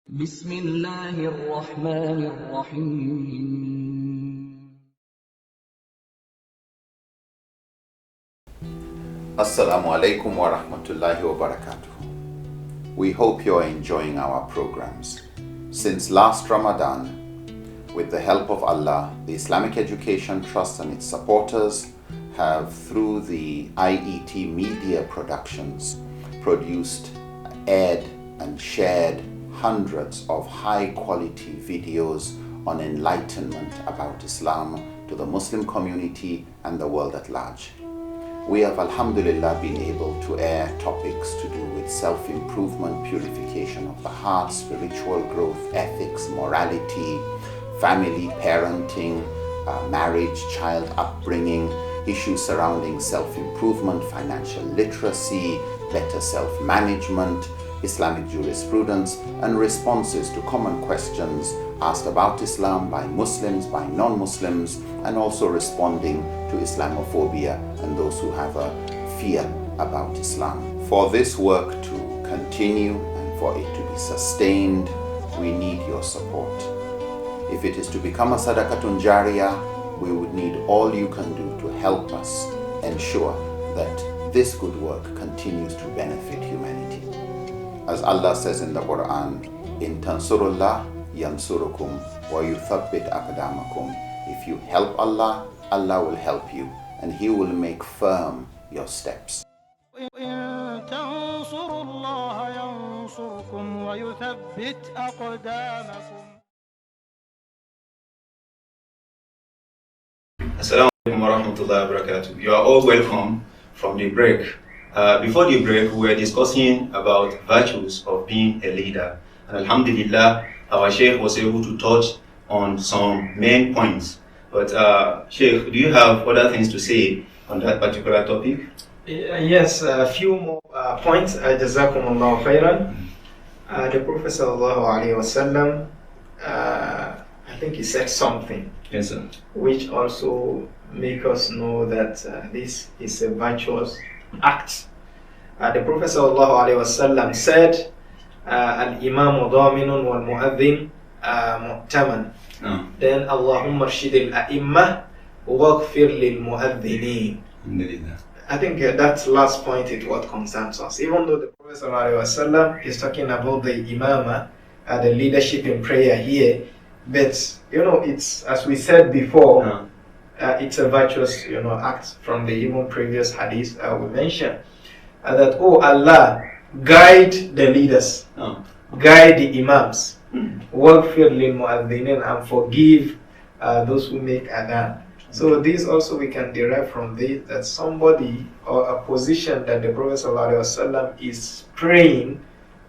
بسم الله الرحمن الرحيم. Assalamu alaikum wa rahmatullahi wa barakatuh. We hope you're enjoying our programs. Since last Ramadan, with the help of Allah, the Islamic Education Trust and its supporters have, through the IET Media Productions, produced, aired and shared hundreds of high-quality videos on enlightenment about Islam to the Muslim community and the world at large. We have, alhamdulillah, been able to air topics to do with self-improvement, purification of the heart, spiritual growth, ethics, morality, family, parenting, marriage, child upbringing, issues surrounding self-improvement, financial literacy, better self-management, Islamic jurisprudence, and responses to common questions asked about Islam by Muslims, by non-Muslims, and also responding to Islamophobia and those who have a fear about Islam. For this work to continue and for it to be sustained, we need your support. If it is to become a sadaqatun jariyah, we would need all you can do to help us ensure that this good work continues to benefit humanity. As Allah says in the Quran, in tansurullah yansurukum wa yuthabbit aqdamakum. If you help Allah, Allah will help you and He will make firm your steps. إن تنصروا الله ينصركم ويثبت أقدامكم. Assalamu alaikum wa rahmatullahi wa barakatuh. You are all welcome from the break. Before the break, we were discussing about virtues of being a leader. And alhamdulillah, our Sheikh was able to touch on some main points. But Sheikh, do you have other things to say on that particular topic? Yes, a few more points. Jazakumullahu khairan. The Prophet sallallahu alaihi wasallam, I think he said something, Yes, sir. which also make us know that this is a virtuous act. The Prophet sallallahu alaihi wasallam said, "Al-Imamu daminun wal mu'adhin mu'taman." Then Allahumma rshid al-a'imma waghfir lil mu'adhinin. Alhamdulillah. I think that last point is what concerns us. Even though the Prophet ﷺ is talking about the imama, the leadership in prayer here, but it's, as we said before, it's a virtuous act from the even previous hadith we mentioned that, oh Allah, guide the leaders, guide the imams, waghfir lil mu'adhinin, and forgive those who make adhan. So this also we can derive from this, that somebody or a position that the Prophet ﷺ is praying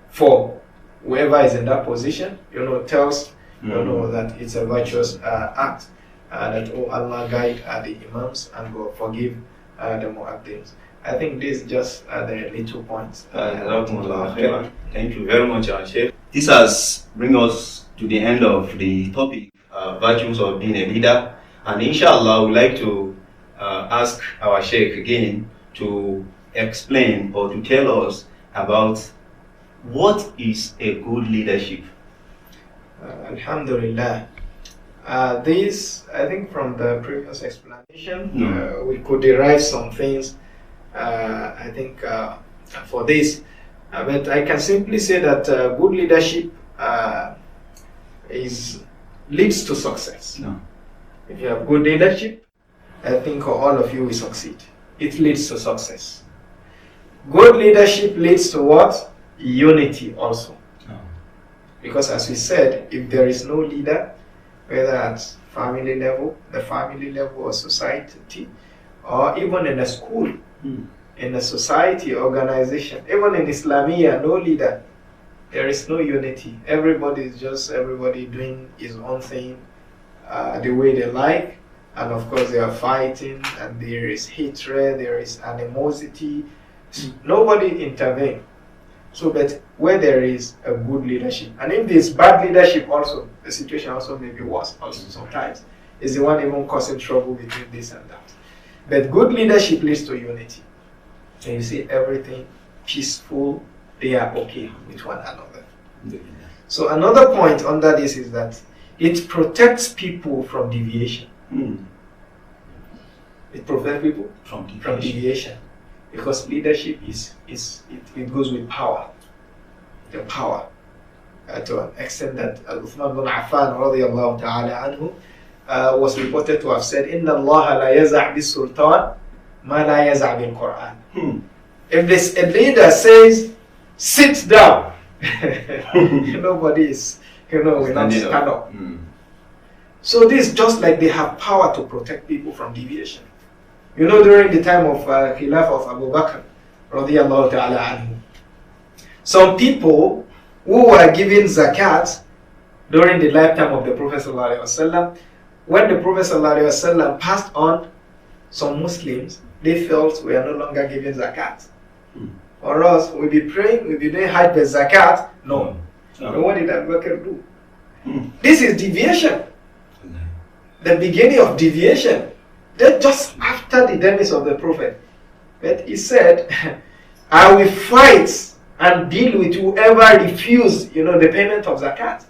for, whoever is in that position, tells that it's a virtuous act, that, oh Allah, guide the imams and go forgive the mu'adhins. I think this is just the little points. Thank you very much, Sheikh. This has bring us to the end of the topic, virtues of being a leader. And inshallah, we'd like to ask our Sheikh again to explain or to tell us about what is a good leadership. Alhamdulillah. This, I think from the previous explanation, we could derive some things, I think, for this. But I can simply say that good leadership leads to success. If you have good leadership, I think all of you will succeed. It leads to success. Good leadership leads to what? Unity also. Because as we said, if there is no leader, whether at family level, the family level or society, or even in a school, in a society, organization, even in Islamia, no leader, there is no unity. Everybody is just everybody doing his own thing, the way they like, and of course they are fighting, and there is hatred, there is animosity. Nobody intervenes. So, but where there is a good leadership, and if there is bad leadership also, the situation also may be worse also sometimes. Is the one even causing trouble between this and that. But good leadership leads to unity. And you see everything peaceful, they are okay with one another. So another point under this is that it protects people from deviation. It prevents people From from deviation, because leadership it goes with power. The power, to an extent that Uthman bin Affan radiyallahu ta'ala anhu was reported to have said, "Inna Allah la yaza' bis-sultan ma la yaza' bil-Quran." If a leader says, "Sit down," nobody is, will not stand up. So this is just like they have power to protect people from deviation. During the time of Khilaf of Abu Bakr radiyallahu ta'ala anhu, some people who were giving zakat during the lifetime of the Prophet sallallahu alaihi wasallam, when the Prophet sallallahu alaihi wasallam passed on, some Muslims, they felt we are no longer giving zakat. Or else we'll be praying, we'll be doing hajj with zakat. No. And what did Abu Bakr do? This is deviation. The beginning of deviation. Then just after the demise of the Prophet, but he said, I will fight and deal with whoever refused, the payment of zakat.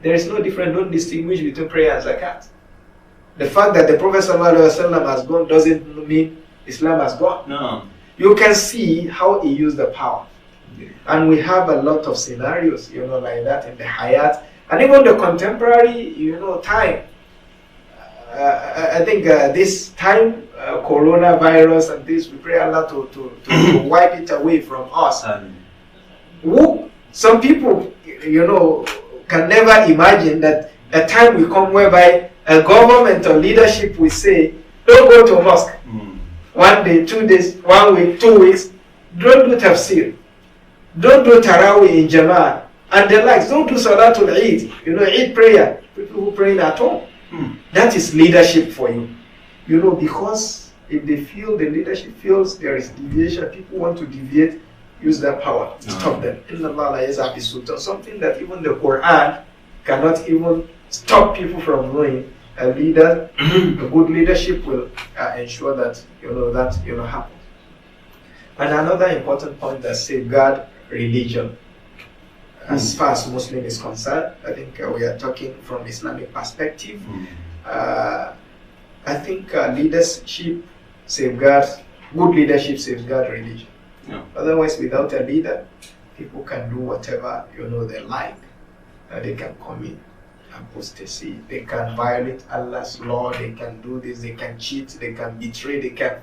There is no difference. Don't distinguish between prayer and zakat. The fact that the Prophet ﷺ has gone doesn't mean Islam has gone. No. You can see how he used the power. And we have a lot of scenarios, like that in the Hayat. And even the contemporary, time. I think this time, coronavirus and this, we pray Allah to wipe it away from us. Some people, can never imagine that a time will come whereby a government or leadership will say, don't go to a mosque. 1 day, 2 days, 1 week, 2 weeks. Don't do tafsir. Don't do tarawih in Jama'ah. And the likes. Don't do Salatul Eid. Eid prayer. People who pray at home. That is leadership for you. Because if the leadership feels there is deviation, people want to deviate, use their power to stop them. Something that even the Quran cannot even stop people from doing. A leader, a good leadership will ensure that happens. And another important point that safeguard religion. As far as Muslim is concerned, I think we are talking from Islamic perspective. I think leadership safeguards, good leadership safeguard religion. Otherwise, without a leader, people can do whatever they like. They can commit apostasy, they can violate Allah's law, they can do this, they can cheat, they can betray, they can,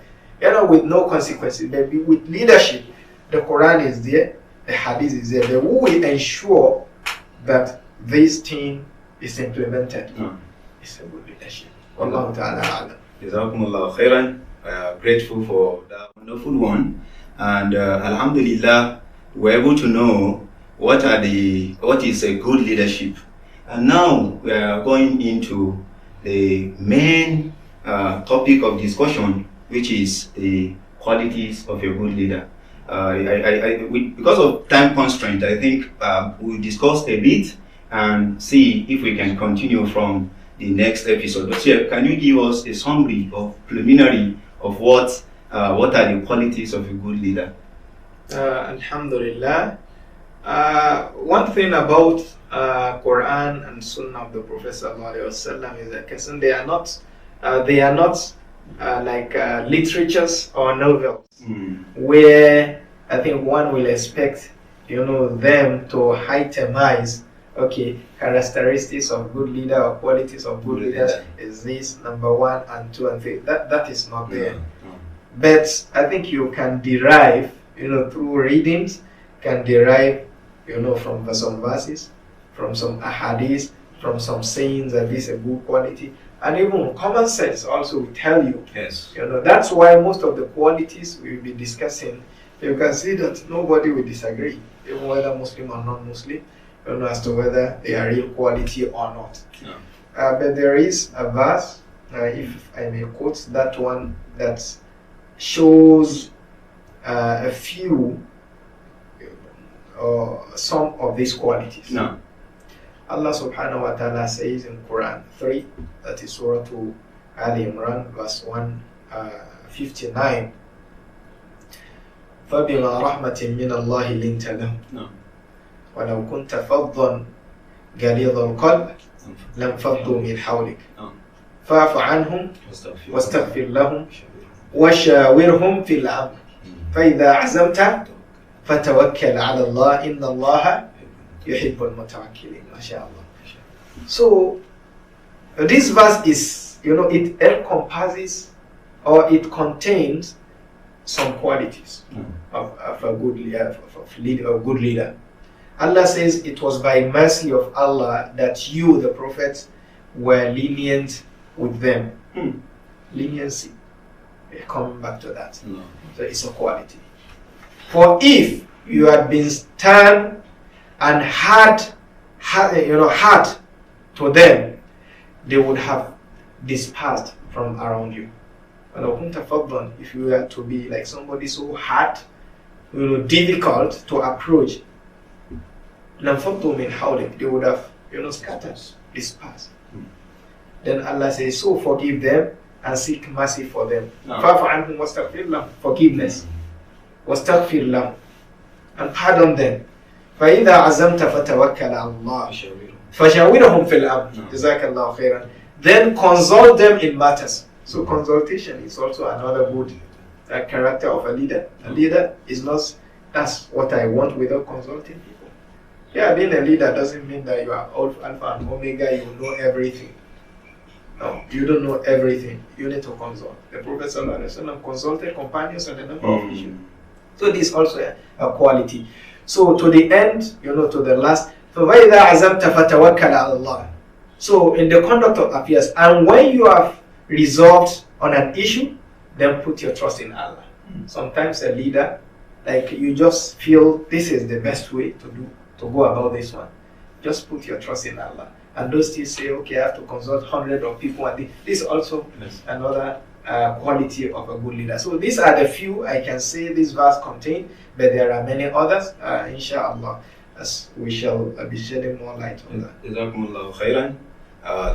with no consequences. Maybe with leadership, the Quran is there, the Hadith is there. They will ensure that this thing is implemented. It's a good leadership. Wallahu ta'ala. Jazakumullah khairan. Grateful for that wonderful one, and Alhamdulillah, we're able to know what is a good leadership. And now we are going into the main topic of discussion, which is the qualities of a good leader. Because of time constraint, I think we'll discuss a bit and see if we can continue from the next episode. But here, can you give us a summary of preliminary of what are the qualities of a good leader? Alhamdulillah. One thing about Quran and Sunnah of the Prophet ﷺ is that they are not like literatures or novels where I think one will expect them to itemize characteristics of good leader or qualities of good leader is this, number 1 and 2 and 3. That is not there. But I think you can derive through readings, can derive from some verses, from some ahadith, from some sayings that this is a good quality, and even common sense also will tell you. Yes. That's why most of the qualities we will be discussing, you can see that nobody will disagree, even whether Muslim or non-Muslim, as to whether they are real quality or not. But there is a verse, if I may quote that one, that shows a few some of these qualities. Allah subhanahu wa ta'ala says in Quran 3, that is Surah Ali Imran, verse 159, فَبِمَا رَحْمَةٍ مِّنَ اللَّهِ لِنْتَ لَهُمْ وَلَوْ كُنْتَ فَضًّا غليظ القلب لانفضوا من حولك فاعف عنهم واستغفر لهم وشاورهم في الأمر فإذا عزمت فتوكل على الله إن الله يحب المتوكلين. MashaAllah. So this verse is, it encompasses or it contains some qualities of a good leader. Allah says it was by mercy of Allah that you, the prophets, were lenient with them. Leniency. We're coming back to that. So it's a quality. For if you had been stern and hard to them, they would have dispersed from around you. If you were to be like somebody so hard, difficult to approach, they would have scattered, dispersed. Then Allah says, so forgive them and seek mercy for them. Forgiveness. And pardon them. فَإِذَا عَزَمْتَ فَتَوَكَّلَ عَلَى اللَّهِ فَشَاوِرْهُمْ فِي الْأَمْرِ جَزَاكَ اللَّهُ خَيْرًا. Then consult them in matters. So consultation is also another good character of a leader. A leader is not, that's what I want, without consulting people. Yeah, being a leader doesn't mean that you are alpha and omega, you know everything. No, you don't know everything. You need to consult. The Prophet ﷺ consulted companions on a number of issues. So this is also a quality. So to the end, to the last, فَوَإِذَا عَزَمْتَ فَتَوَكَّلَ عَلَى اللَّهِ. So in the conduct of affairs, and when you have resolved on an issue, then put your trust in Allah. Sometimes a leader, like you just feel this is the best way to go about this one. Just put your trust in Allah. And those still say, okay, I have to consult hundreds of people. And this is also another quality of a good leader. So these are the few I can say this verse contains, but there are many others, inshallah, as we shall be shedding more light on that. Jazakumullahu khairan.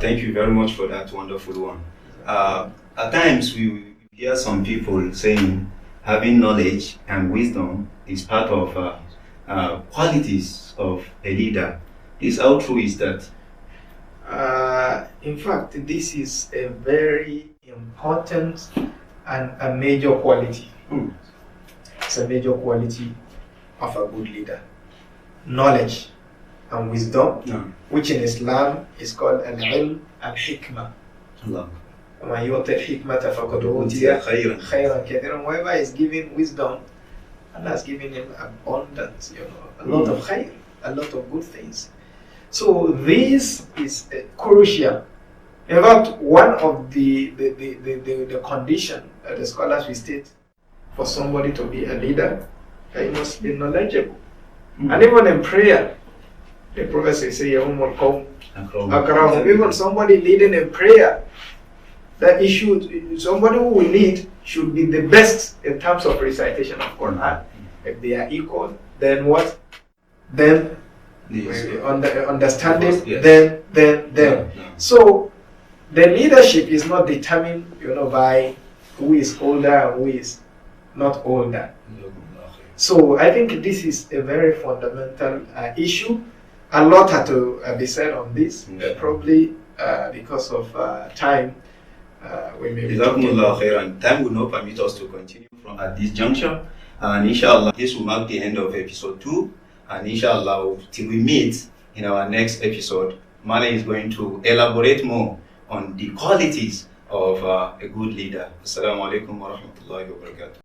Thank you very much for that wonderful one. At times we hear some people saying having knowledge and wisdom is part of qualities of a leader. How true is that? In fact, this is a very important and a major quality. It's a major quality of a good leader. Knowledge and wisdom, which in Islam is called al-ilm al-hikmah. Whoever is given wisdom, Allah has given him abundance, a lot of khayr, a lot of good things. So this is crucial. In fact, one of the condition that the scholars will state for somebody to be a leader, he must be knowledgeable. And even in prayer, the Prophet says, even somebody leading in prayer, that somebody who will lead should be the best in terms of recitation of Quran. If they are equal, then what? Then understanding, yes. then. So the leadership is not determined, by who is older and who is not older. So I think this is a very fundamental issue. A lot had to be said on this, probably because of time. Time will not permit us to continue from at this juncture, and inshallah this will mark the end of episode 2, and inshallah till we meet in our next episode, Mala is going to elaborate more on the qualities of a good leader. Assalamu alaikum wa rahmatullahi wa barakatuh.